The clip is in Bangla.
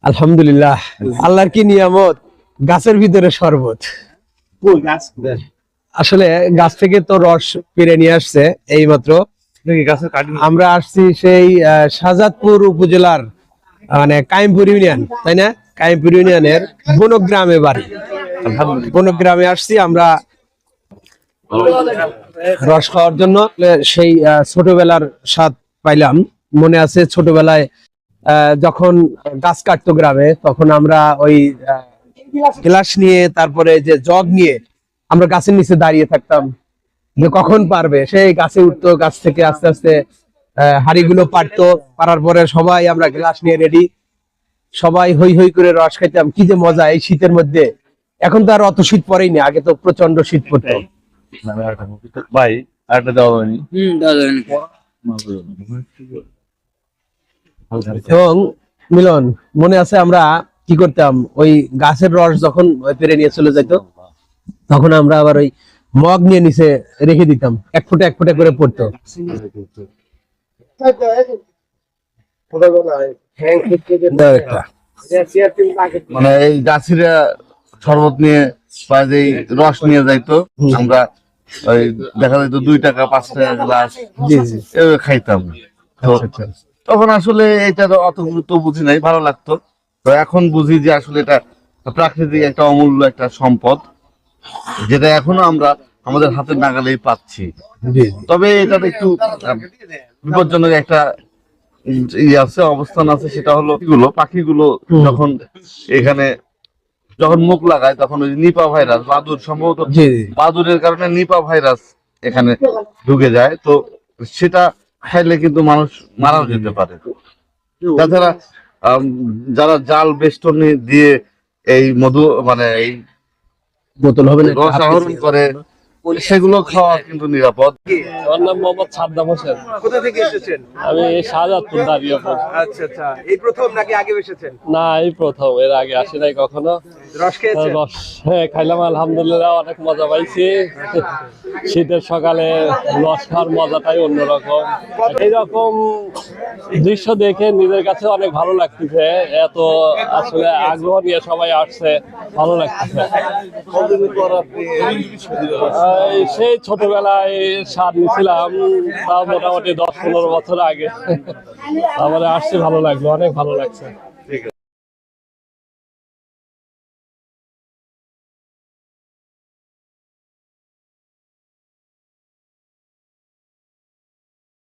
আলহামদুলিল্লাহ, আল্লাহর কি নিয়ামত, গাছের ভিতরে শরবত। আসলে গাছ থেকে তো রস পেরে নিয়ে আসছে এই মাত্র। আমরা আসছি সেই শাহজাদপুর উপজেলার মানে কাইমপুর ইউনিয়ন, তাই না? কাইমপুর ইউনিয়নের বনগ্রামে বাড়ি। বনগ্রামে আসছি আমরা রস খাওয়ার জন্য। সেই ছোটবেলার স্বাদ পাইলাম। মনে আছে ছোটবেলায় যখন গাছ কাটতো গ্রামে, তখন আমরা ওই গ্লাস নিয়ে, তারপরে যে জগ নিয়ে আমরা গাছের নিচে দাঁড়িয়ে থাকতাম যে কখন পারবে। সেই গাছে উঠতো, গাছ থেকে আস্তে আস্তে হাড়িগুলো পারতো, পারার পরে সবাই আমরা গ্লাস নিয়ে রেডি, সবাই হই হই করে রস খাইতাম। কি যে মজা এই শীতের মধ্যে। এখন তো আর অত শীত পড়েই না, আগে তো প্রচন্ড শীত পড়তো। ভাই আরেকটা দেওয়া হয়নি। এবং মিলন, মনে আছে আমরা কি করতাম? ওই গাছের রস যখন পেরে নিয়ে চলে যাইতো, তখন আমরা আবার ওই মগ নিয়ে নিচে রেখে দিতাম, এক ফুটে করে পড়তো। মানে এই গাছিরা শরবত নিয়ে বা যে রস নিয়ে যাইতো, আমরা ওই দেখা যাইতো 2 টাকা 5 টাকা গ্লাস খাইতাম। তখন আসলে এটা অত গুরুত্ব বুঝি নাই, ভালো লাগতো। তো এখন বুঝি যে আসলে এটা প্রাকৃতিক একটা অমূল্য একটা সম্পদ, যেটা এখনো আমরা আমাদের হাতের নাগালেই পাচ্ছি। তবে এটা একটু বিপজ্জনক একটা আছে, অবস্থান আছে। সেটা হলো পাখিগুলো যখন এখানে যখন মুখ লাগায়, তখন ওই নিপা ভাইরাস, বাদুর, সম্ভবত বাদুরের কারণে নিপা ভাইরাস এখানে ঢুকে যায়। তো সেটা খাইলে কিন্তু মানুষ মারাও যেতে পারে। তাছাড়া যারা জাল বেষ্টনী দিয়ে এই মধু মানে এই বোতল হবে রস আহরণ করে, সেগুলো খাওয়া কিন্তু নিরাপদ। আমার নাম মোহাম্মদ সাদ্দাম হোসেন। কোথা থেকে এসেছেন? আমি শাহজাদপুর দাঁড়িয়াপুর। আচ্ছা আচ্ছা, এই প্রথম নাকি আগে এসেছেন? না, এই প্রথম, এর আগে আসি নাই কখনো। রস খেয়েছেন? রস খাইলাম, আলহামদুলিল্লাহ, অনেক মজা পাইছি। শীতের সকালে রস খাওয়ার মজাটাই অন্যরকম। এইরকম দৃশ্য দেখে নিজের কাছে অনেক ভালো লাগতেছে। এত আসলে আগ্রহ নিয়ে সবাই আসছে, ভালো লাগতেছে। সেই ছোটবেলায় স্বাদ নিয়েছিলাম, তাও মোটামুটি 10-15 বছর আগে। তারপরে আসছি, ভালো লাগলো, অনেক ভালো লাগছে।